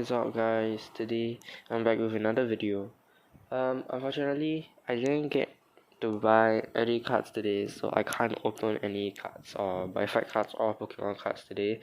is up, guys? Today I'm back with another video. Unfortunately I didn't get to buy any cards today, so I can't open any cards or buy fight cards or Pokemon cards today.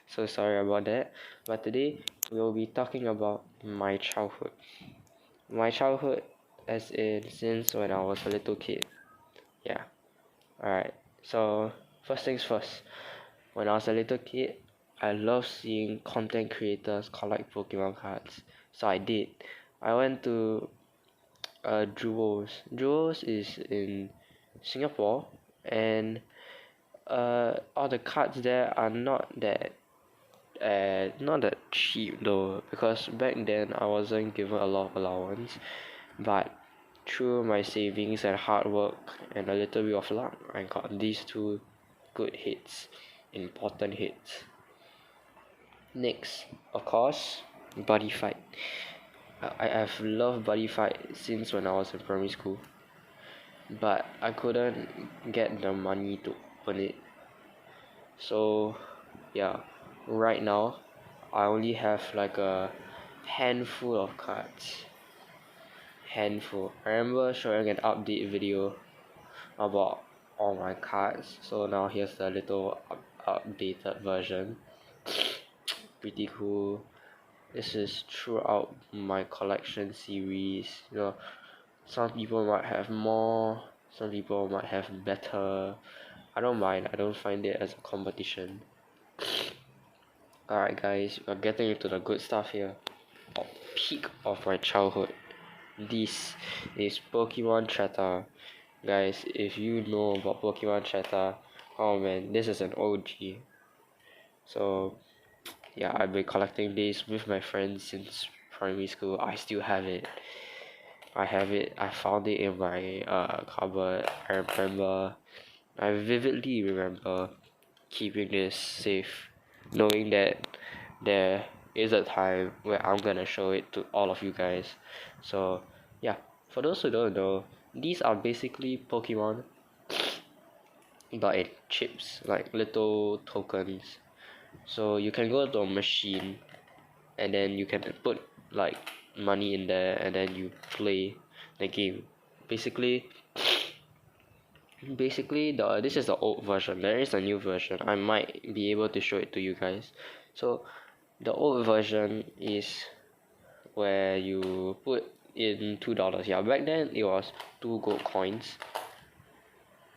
So sorry about that. But today we'll be talking about my childhood. My childhood as in since when I was a little kid. Yeah. Alright. So first things first. When I was a little kid, I loved seeing content creators collect Pokemon cards. So I did. I went to Jewels. Jewels is in Singapore, and all the cards there are not that cheap though, because back then I wasn't given a lot of allowance, but through my savings and hard work and a little bit of luck, I got these two good hits, important hits. Next, of course, buddy fight. I have loved buddy fight since when I was in primary school, but I couldn't get the money to open it. So yeah, right now I only have like a handful of cards. Handful. I remember showing an update video about all my cards. So now here's the little updated version. Pretty cool. This is throughout my collection series. Some people might have more, some people might have better. I don't mind. I don't find it as a competition. Alright guys, we're getting into the good stuff here. Peak of my childhood. This is Pokemon Chatter. Guys, if you know about Pokemon Chatter, oh man, this is an OG. So yeah, I've been collecting this with my friends since primary school. I still have it. I found it in my cupboard. I vividly remember keeping this safe, knowing that there is a time where I'm gonna show it to all of you guys. So yeah, for those who don't know, these are basically Pokemon but in chips, like little tokens. So you can go to a machine and then you can put like money in there and then you play the game. Basically this is the old version. There is a new version. I might be able to show it to you guys. So the old version is where you put in $2. Yeah, back then it was 2 gold coins,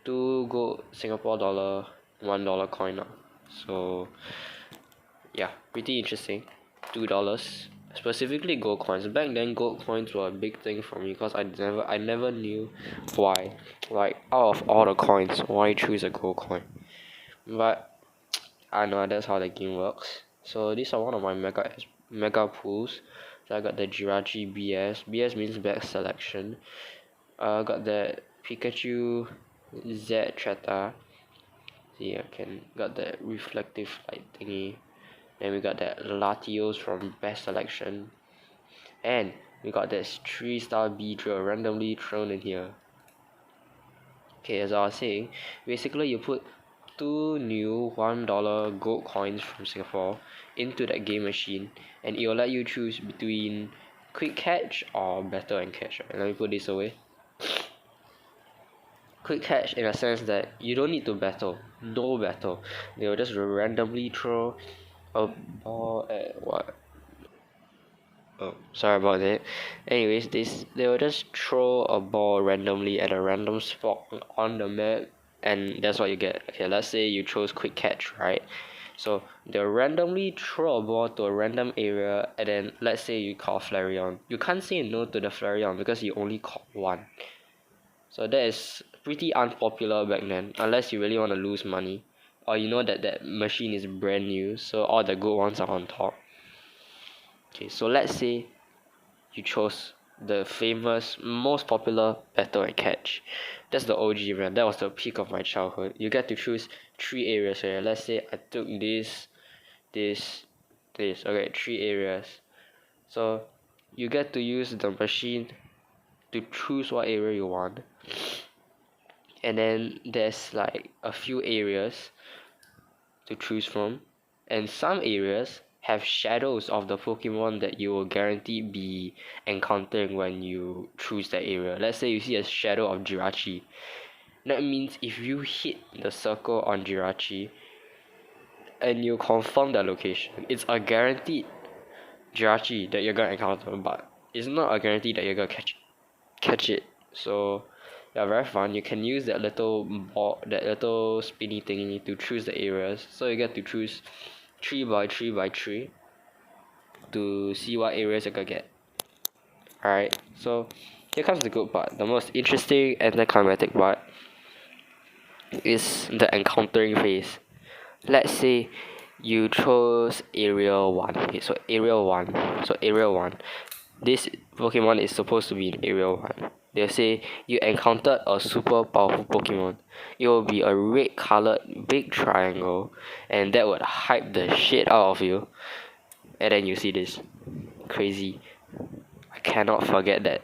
2 gold Singapore dollar, $1 coin. So yeah, pretty interesting. $2, specifically gold coins. Back then gold coins were a big thing for me because I never knew why, like out of all the coins, why choose a gold coin. But I know that's how the game works. So these are one of my mega pools. So I got the Jirachi BS. BS means best selection. Got the Pikachu Z Treta. See, I can got the reflective light thingy. Then we got that Latios from best selection, and we got this 3-star Beedrill randomly thrown in here. Okay, as I was saying, basically you put 2 new $1 gold coins from Singapore into that game machine, and it will let you choose between quick catch or battle and catch. Right? Let me put this away. Quick catch in a sense that you don't need to battle, no battle. They will just randomly throw a ball at what? Oh, sorry about that. Anyways, they will just throw a ball randomly at a random spot on the map, and that's what you get. Okay, let's say you chose quick catch, right? So they'll randomly throw a ball to a random area, and then let's say you call Flareon. You can't say no to the Flareon because you only caught one. So that is pretty unpopular back then, unless you really want to lose money, or you know that that machine is brand new, so all the good ones are on top. Okay, so let's say you chose the famous, most popular battle and catch. That's the OG brand. That was the peak of my childhood. You get to choose 3 areas here. Let's say I took this. Okay, 3 areas. So you get to use the machine to choose what area you want. And then there's like a few areas to choose from, and some areas have shadows of the Pokemon that you will guaranteed be encountering when you choose that area. Let's say you see a shadow of Jirachi. That means if you hit the circle on Jirachi and you confirm the location, it's a guaranteed Jirachi that you're gonna encounter, but it's not a guarantee that you're gonna catch it. So yeah, very fun. You can use that little ball, that little spinny thingy to choose the areas. So you get to choose 3 by 3 by 3 to see what areas you're gonna get. Alright, so here comes the good part. The most interesting anticlimactic part is the encountering phase. Let's say you chose area 1. Okay, so area 1. So area 1. This Pokemon is supposed to be in area 1. They'll say you encountered a super powerful Pokemon. It will be a red colored big triangle, and that would hype the shit out of you. And then you see this. Crazy. I cannot forget that.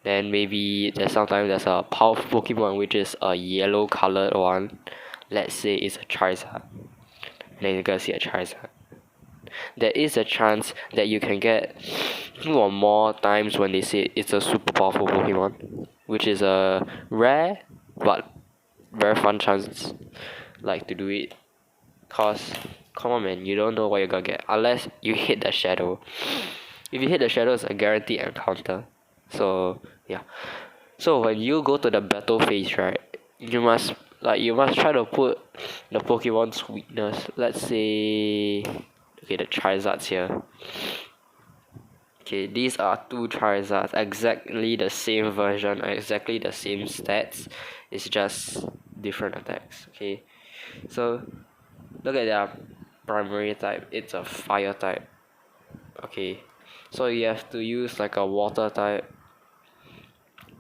Then maybe sometimes there's a powerful Pokemon which is a yellow colored one. Let's say it's a Charizard. Then you're gonna see a Charizard. There is a chance that you can get 2 or more times when they say it's a super powerful Pokemon, which is a rare but very fun chance like to do it. Cause come on man, you don't know what you're gonna get unless you hit the shadow. If you hit the shadow, it's a guaranteed encounter. So yeah. So when you go to the battle phase, right, you must try to put the Pokemon's weakness. Let's say okay, the Charizards here. Okay, these are 2 Charizards, exactly the same version, exactly the same stats. It's just different attacks. Okay, so look at their primary type. It's a fire type. Okay, so you have to use like a water type,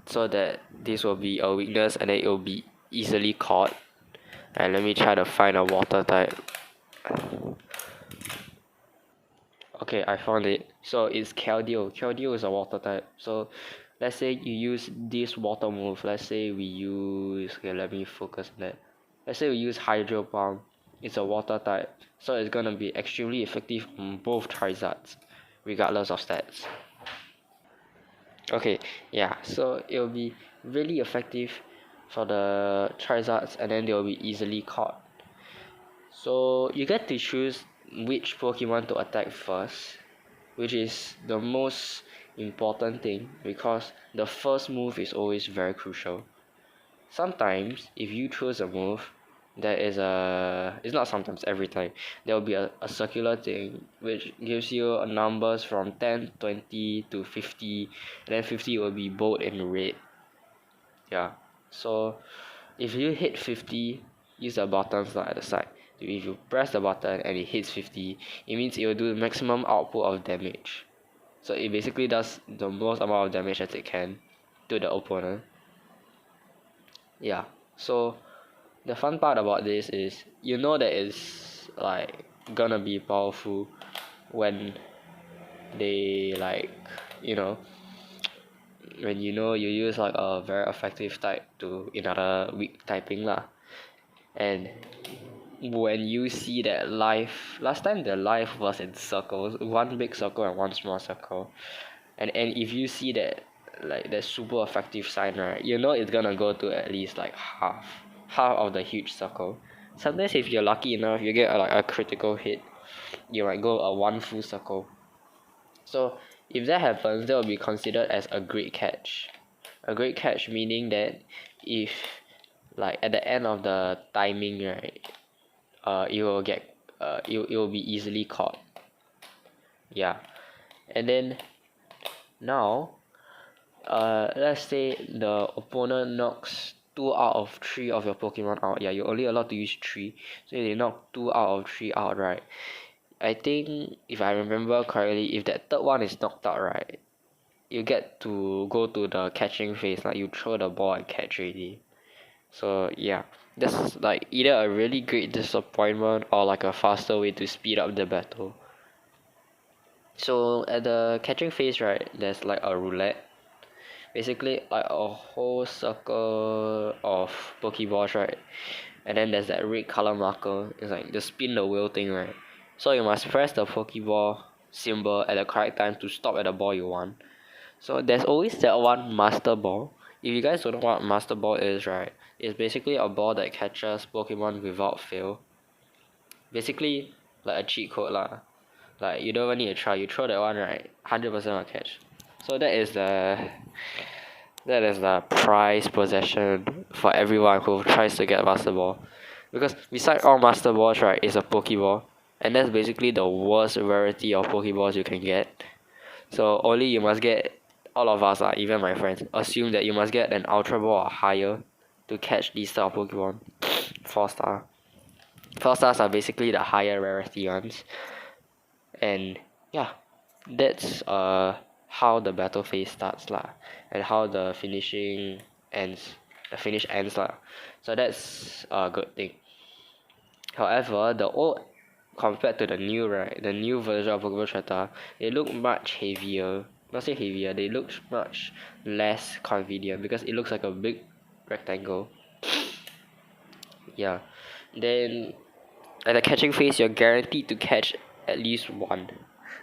so that this will be a weakness and then it will be easily caught. And let me try to find a water type. Okay, I found it. So it's Keldeo. Keldeo is a water type. So let's say you use this water move. Let's say we use, okay, let me focus on that. Let's say we use Hydro Pump. It's a water type. So it's gonna be extremely effective on both Charizards, regardless of stats. Okay, yeah, so it will be really effective for the Charizards and then they will be easily caught. So you get to choose which Pokemon to attack first, which is the most important thing because the first move is always very crucial. Sometimes if you choose a move, there is it's not sometimes, every time there will be a circular thing which gives you numbers from 10, 20 to 50, and then 50 will be bold in red. Yeah, so if you hit 50, use the buttons at the side. If you press the button and it hits 50, it means it will do the maximum output of damage. So it basically does the most amount of damage as it can to the opponent. Yeah, so the fun part about this is you know that it's like gonna be powerful when they like, you know, when you know you use like a very effective type to another weak typing lah. And when you see that life, last time the life was in circles, 1 big circle and 1 small circle, and if you see that like that super effective sign, right, you know it's gonna go to at least like half of the huge circle. Sometimes if you're lucky enough, you get like a critical hit, you might go a 1 full circle. So if that happens, that will be considered as a great catch. A great catch meaning that if like at the end of the timing, right, you will get it will be easily caught. Yeah, and then now let's say the opponent knocks 2 out of 3 of your Pokemon out. Yeah, you're only allowed to use 3, so if they knock 2 out of 3 out, right, I think if I remember correctly, if that third one is knocked out, right, you get to go to the catching phase. Like you throw the ball and catch already. So yeah, that's like either a really great disappointment or like a faster way to speed up the battle. So at the catching phase, right, there's like a roulette. Basically like a whole circle of Pokeballs, right? And then there's that red color marker. It's like the spin the wheel thing, right? So you must press the Pokeball symbol at the correct time to stop at the ball you want. So there's always that one Master Ball. If you guys don't know what Master Ball is, right, it's basically a ball that catches Pokemon without fail. Basically, like a cheat code lah. Like you don't even need to try. You throw that one, right, 100% will catch. So that is the prize possession for everyone who tries to get Master Ball. Because beside all Master Balls, right, is a Pokeball. And that's basically the worst rarity of Pokeballs you can get. So only you must get, all of us, even my friends, assume that you must get an Ultra Ball or higher to catch these type of Pokemon. 4 star. 4 stars are basically the higher rarity ones. And yeah, that's how the battle phase starts lah, and how the finishing ends. The finish ends lah. So that's a good thing. However, the old compared to the new, right, the new version of Pokemon Strata, they look much heavier. Not say heavier, they look much less convenient because it looks like a big rectangle. Yeah. Then at the catching phase, you're guaranteed to catch at least one.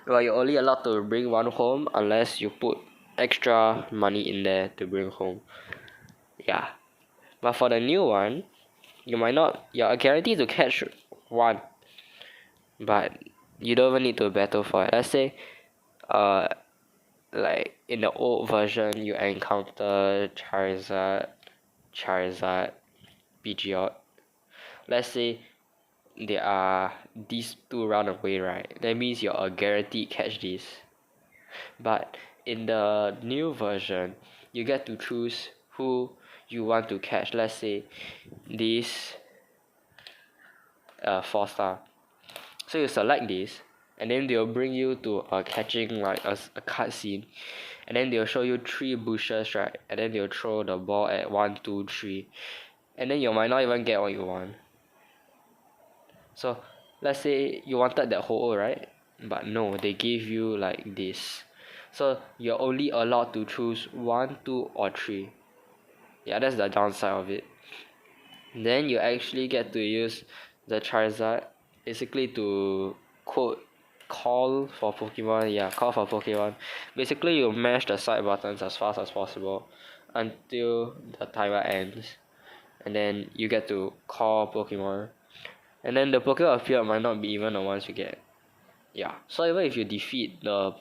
Well, you're only allowed to bring one home unless you put extra money in there to bring home. Yeah. But for the new one, you're guaranteed to catch one. But you don't even need to battle for it. Let's say, like in the old version, you encounter Charizard, Pidgeot. Let's say there are these two run away, right? That means you're a guaranteed catch this. But in the new version, you get to choose who you want to catch. Let's say this 4 star. So you select this, and then they'll bring you to catching like a cutscene, and then they'll show you 3 bushes, right? And then they'll throw the ball at 1, 2, 3, and then you might not even get what you want. So let's say you wanted that hole, right? But no, they gave you like this. So you're only allowed to choose 1, 2, or 3. Yeah, that's the downside of it. Then you actually get to use the Charizard basically to call for Pokemon. Basically you mash the side buttons as fast as possible until the timer ends, and then you get to call Pokemon, and then the Pokemon appeared might not be even the ones you get. Yeah, so even if you defeat the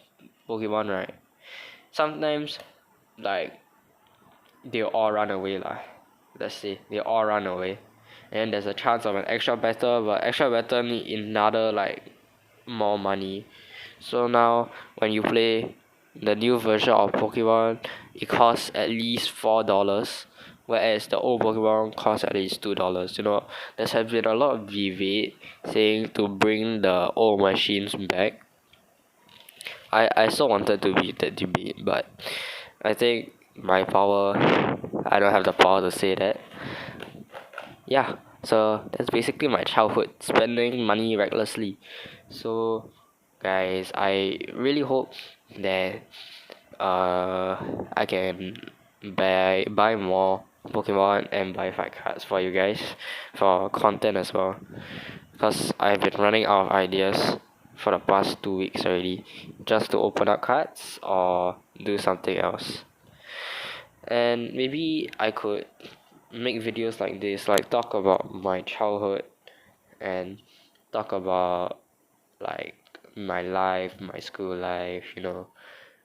Pokemon, right, sometimes like they'll all run away lah. Let's say they all run away, and there's a chance of an extra battle, but extra battle need another like more money. So now when you play the new version of Pokemon, it costs at least $4, whereas the old Pokemon costs at least $2. There has been a lot of debate saying to bring the old machines back. I so wanted to beat that debate, but I think I don't have the power to say that. Yeah, so that's basically my childhood, spending money recklessly. So guys, I really hope that I can buy more Pokemon and buy fight cards for you guys for content as well, because I've been running out of ideas for the past 2 weeks already, just to open up cards or do something else. And maybe I could make videos like this, like talk about my childhood and talk about like my life, my school life,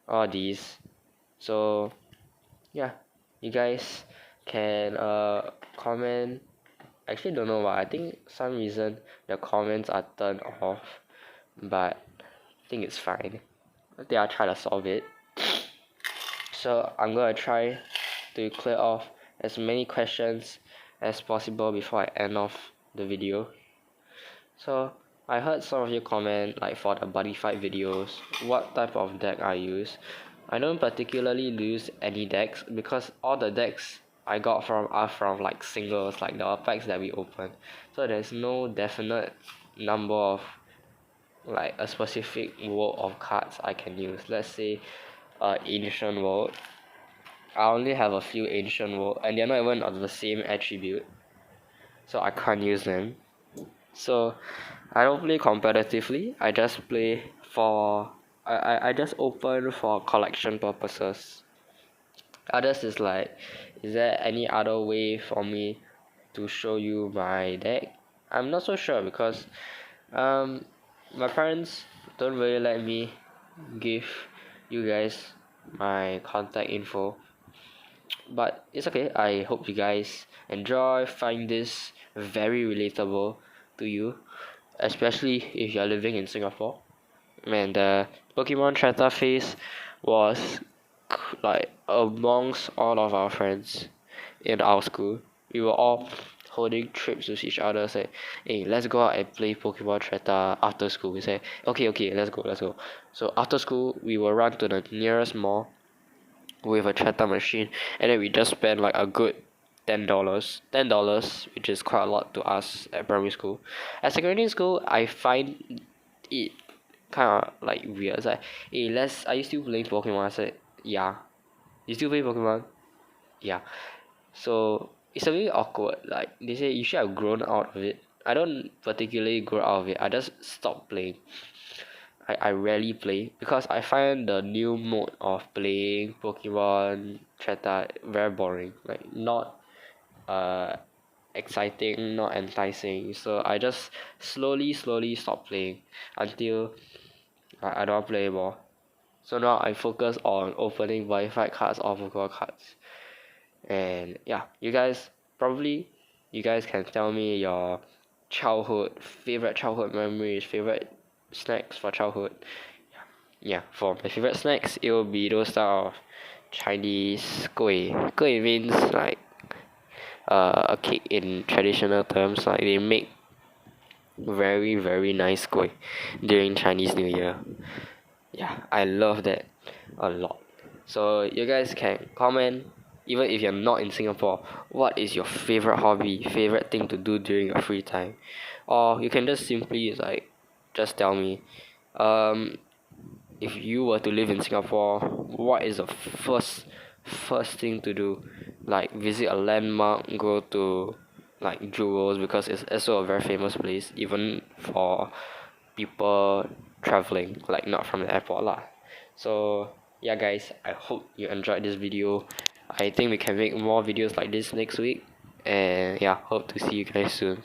all these. So yeah, you guys can comment. Actually don't know why, I think some reason the comments are turned off, but I think it's fine. I think I'll try to solve it. So I'm gonna try to clear off as many questions as possible before I end off the video. So I heard some of you comment like for the buddy fight videos, what type of deck I use. I don't particularly use any decks because all the decks I got are from like singles, like the packs that we open. So there's no definite number of like a specific world of cards I can use. Let's say ancient world. I only have a few ancient world and they're not even of the same attribute, so I can't use them. So I don't play competitively. I just play for I just open for collection purposes. Others is like, is there any other way for me to show you my deck? I'm not so sure because um my parents don't really let me give you guys my contact info, but it's okay. I hope you guys enjoy, find this very relatable to you, especially if you're living in Singapore. Man, the Pokemon Treta phase was like amongst all of our friends in our school. We were all holding trips with each other, say, hey, let's go out and play Pokemon Treta after school. We say, okay, let's go. So after school, we will run to the nearest mall with a Treta machine, and then we just spend like a good $10, which is quite a lot to us at primary school. At secondary school, I find it kind of like weird. It's like, hey, are you still playing Pokemon? I said, yeah. You still play Pokemon? Yeah. So it's a bit awkward. Like they say, you should have grown out of it. I don't particularly grow out of it. I just stopped playing. I rarely play because I find the new mode of playing Pokemon Treta very boring. Like not uh exciting, not enticing. So I just slowly stop playing until I don't play anymore. So now I focus on opening buddyfight cards or Pokemon cards. And yeah, you guys can tell me your favorite childhood memories, favorite snacks for childhood. Yeah, for my favorite snacks, it will be those type of Chinese kueh. Kueh means like a cake in traditional terms. Like they make very nice kueh during Chinese New Year. Yeah, I love that a lot. So you guys can comment, even if you're not in Singapore, what is your favorite hobby, favorite thing to do during your free time? Or you can just simply like just tell me, um if you were to live in Singapore, what is the first thing to do? Like visit a landmark, go to like jewels because it's also a very famous place, even for people traveling, like not from the airport lah. So yeah guys, I hope you enjoyed this video. I think we can make more videos like this next week, and yeah, hope to see you guys soon.